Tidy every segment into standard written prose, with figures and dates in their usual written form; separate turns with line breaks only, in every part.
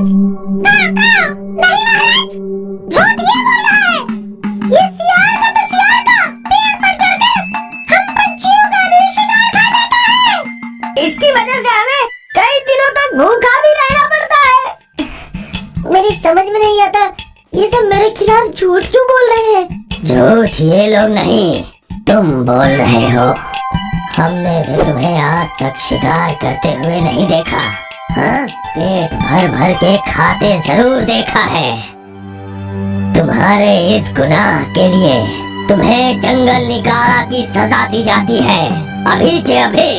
नहीं महाराज, झूठ ये बोल रहा है। ये सियार का तो सियार का पेड़ पर चढ़कर हम पंछियों का भी शिकार खा देता है। इसकी वजह से हमें कई दिनों तक भूखा भी रहना पड़ता है। मेरी समझ में नहीं आता, ये सब मेरे खिलाफ झूठ क्यों बोल रहे हैं?
झूठ ये लोग नहीं, तुम बोल रहे हो। हमने भी तुम्हें आज तक शिकार करते हुए नहीं देखा। हाँ, पेट भर भर के खाते जरूर देखा है। तुम्हारे इस गुनाह के लिए तुम्हें जंगल निकाला की सजा दी जाती है। अभी के अभी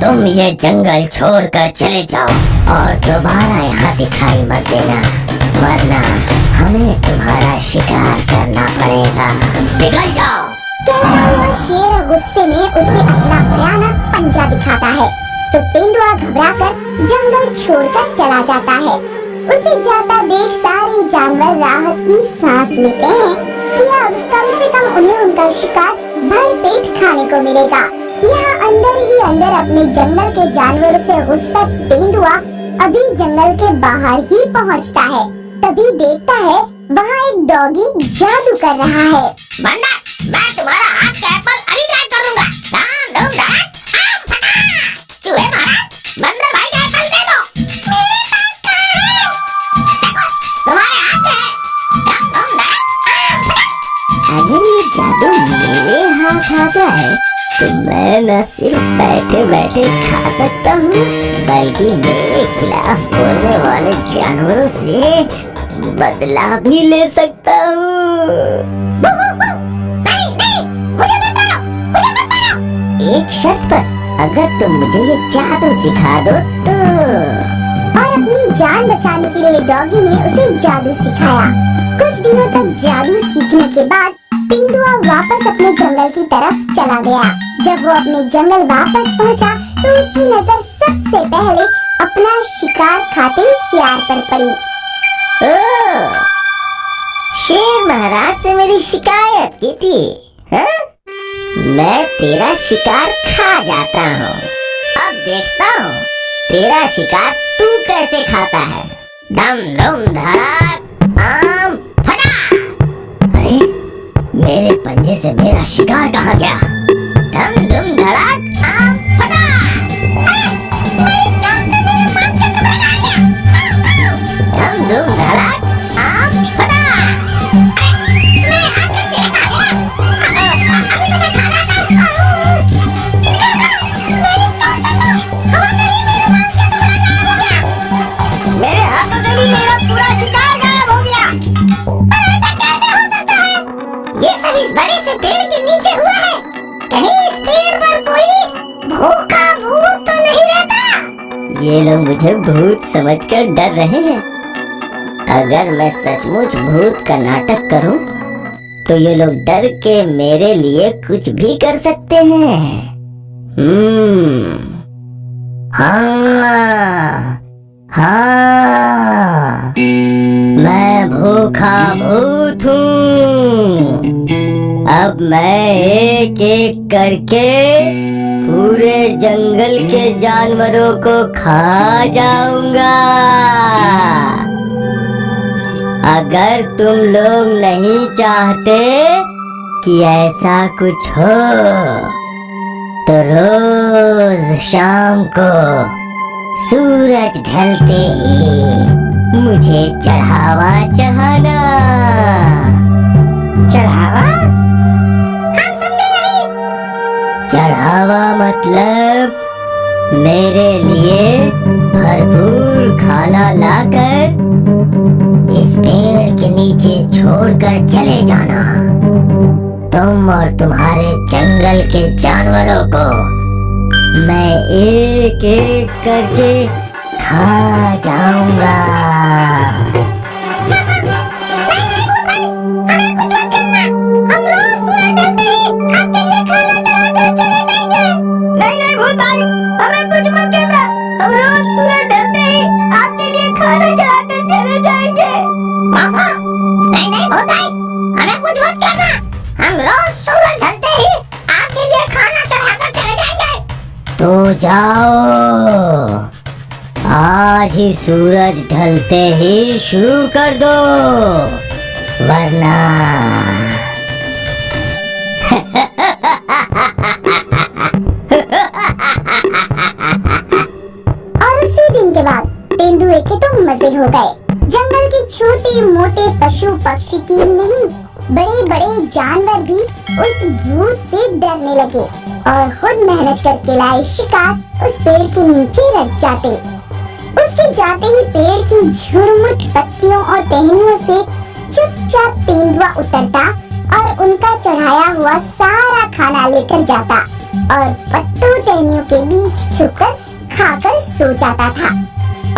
तुम ये जंगल छोड़कर चले जाओ और दोबारा यहाँ दिखाई मत देना, वरना हमें तुम्हारा शिकार करना पड़ेगा। निकल जाओ।
कहता हुआ शेर गुस्से में उसे अपना भयानक पंजा दिखाता है, तो तेंदुआ घबराकर जंगल छोड़कर चला जाता है। उसे जाता देख सारे जानवर राहत की सांस लेते हैं कि अब कम से कम उन्हें उनका शिकार भर पेट खाने को मिलेगा। यहाँ अंदर ही अंदर अपने जंगल के जानवरों से गुस्सा तेंदुआ अभी जंगल के बाहर ही पहुँचता है। तभी देखता है वहाँ एक डॉगी जादू कर रहा है।
बंदर, मैं तुम्हारा हाथ का एप्पल अभी गायब कर दूंगा। दाम दूम दाम, आम फटा। चूहे महाराज, बंदर भाई का एप्पल दे दो। मेरे पास कहाँ है? देखो, तुम्हारे हाथ में है। दाम दूम दाम, आम फटा। अगर ये जादू मेरे हाथ आ जाए तो मैं न सिर्फ बैठे बैठे खा सकता हूँ, बल्कि मेरे खिलाफ बोलने वाले जानवरों से बदला भी ले सकता हूँ। एक शर्त पर, अगर तुम मुझे ये जादू सिखा दो तो।
और अपनी जान बचाने के लिए डॉगी ने उसे जादू सिखाया। कुछ दिनों तक जादू सीखने के बाद तेंदुआ वापस अपने जंगल की तरफ चला गया। जब वो अपने जंगल वापस पहुंचा तो उसकी नजर सबसे पहले अपना शिकार खाते सियार पर पड़ी।
शेर महाराज से मेरी शिकायत की थी, हाँ? मैं तेरा शिकार खा जाता हूँ। अब देखता हूँ तेरा शिकार तू कैसे खाता है। दम दम धड़ाक, आम फटा। अरे, मेरे पंजे से मेरा शिकार कहाँ गया? दम दम धड़ाक, आम फटा। दम दम धड़ाक, आम फटा। मेरे हाथों से भी मेरा पूरा शिकार गायब हो गया। पर ऐसा कैसे हो सकता है? ये सब इस बड़े से पेड़ के नीचे हुआ है। कहीं इस पेड़ पर कोई भूखा भूत तो नहीं रहता? ये लोग मुझे भूत समझकर डर रहे हैं। अगर मैं सचमुच भूत का नाटक करूं, तो ये लोग डर के मेरे लिए कुछ भी कर सकते हैं। हाँ, हाँ, मैं भूखा भूत हूँ। अब मैं एक एक करके पूरे जंगल के जानवरों को खा जाऊंगा। अगर तुम लोग नहीं चाहते कि ऐसा कुछ हो, तो रोज शाम को सूरज ढलते ही मुझे चढ़ावा चढ़ाना। चढ़ावा? हम समझे नहीं। चढ़ावा मतलब मेरे लिए भरपूर खाना लाकर इस पेड़ के नीचे छोड़कर चले जाना। तुम और तुम्हारे जंगल के जानवरों को मैं एक एक करके खा जाऊंगा। नहीं भूत भाई, हमें कुछ मत करना। हम रोज सूरज ढलते ही आपके लिए खाना चढ़ाकर चले जाएंगे। मामा, नहीं भूत भाई, हमें कुछ मत करना। हम रोज सूरज ढलते ही आपके लिए खाना चढ़ाकर चले जाएंगे। तो जाओ,
आज ही सूरज ढलते ही शुरू कर दो, वरना
और उसी दिन के बाद तेंदुए के तो मजे हो गए। जंगल के छोटे मोटे पशु पक्षी की ही नहीं, बड़े बड़े जानवर भी उस भूत से डरने लगे और खुद मेहनत करके लाए शिकार उस पेड़ के नीचे रख जाते। उसके जाते ही पेड़ की झुरमुट पत्तियों और टहनियों से चुपचाप तेंदुआ उतरता और उनका चढ़ाया हुआ सारा खाना लेकर जाता और पत्तों टहनियों के बीच छुपकर खाकर सो जाता था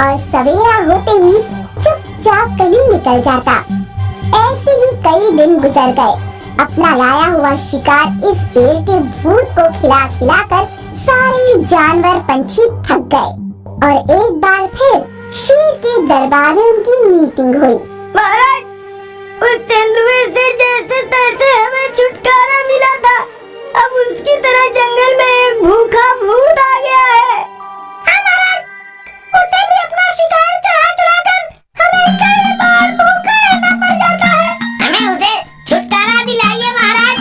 और सवेरा होते ही चुपचाप कहीं निकल जाता। ऐसे ही कई दिन गुजर गए। अपना लाया हुआ शिकार इस पेड़ के भूत को खिला खिला कर सारे जानवर पंछी थक गए और एक बार फिर शेर के दरबार में उनकी मीटिंग हुई।
महाराज, उस तेंदुए से जैसे तैसे हमें छुटकारा मिला था, अब उसकी तरह जंगल में एक भूखा भूत आ गया है।
हाँ महाराज, उसे भी अपना शिकार चढ़ा चढ़ा कर हमें कई बार भूखा रहना पड़ जाता है। हमें उसे छुटकारा दिलाइए महाराज।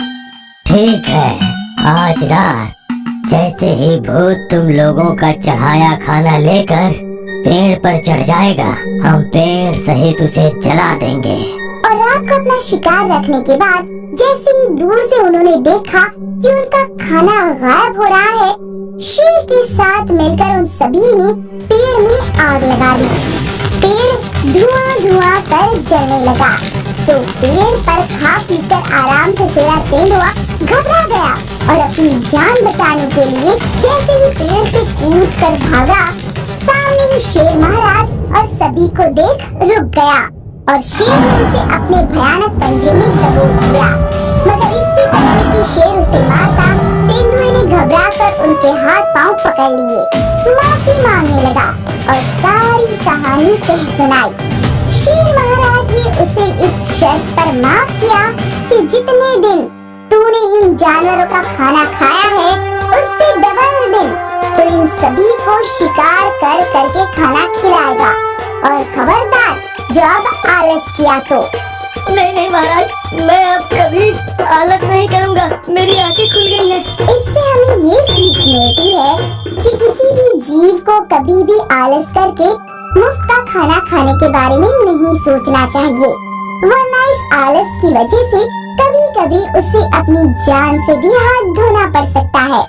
ठीक है, आज रात जैसे ही भूत तुम लोगों का चढ़ाया खाना लेकर पेड़ पर चढ़ जाएगा, हम पेड़ सहित उसे जला देंगे।
और रात को अपना शिकार रखने के बाद जैसे ही दूर से उन्होंने देखा कि उनका खाना गायब हो रहा है, शेर के साथ मिलकर उन सभी ने पेड़ में आग लगा दी। पेड़ धुआं धुआं कर जलने लगा तो पेड़ पर खा पीकर आराम से सोया तेंदुआ घबरा गया और अपनी जान बचाने के लिए जैसे ही पेड़ से कूद कर भागा, सामने ही शेर महाराज और सभी को देख रुक गया और शेर ने उसे अपने भयानक पंजे में दबोच लिया। मगर इससे पहले कि शेर उसे मारता, तेंदुए ने घबराकर उनके हाथ पांव पकड़ लिए, माफी मांगने लगा और सारी कहानी कह सुनाई। शेर महाराज ने उसे इस शर्त पर माफ किया कि जितने दिन तूने इन जानवरों का खाना खाया है, उससे डबल दिन तो इन सभी को शिकार कर करके खाना खिलाएगा और खबरदार जो अब आलस किया तो।
नहीं महाराज, मैं अब कभी आलस नहीं करूंगा, मेरी आंखें खुल गई हैं।
इससे हमें ये सीख मिलती है कि किसी भी जीव को कभी भी आलस करके मुफ्त का खाना खाने के बारे में नहीं सोचना चाहिए, वरना इस आलस की वजह से कभी कभी उसे अपनी जान से भी हाथ धोना पड़ सकता है।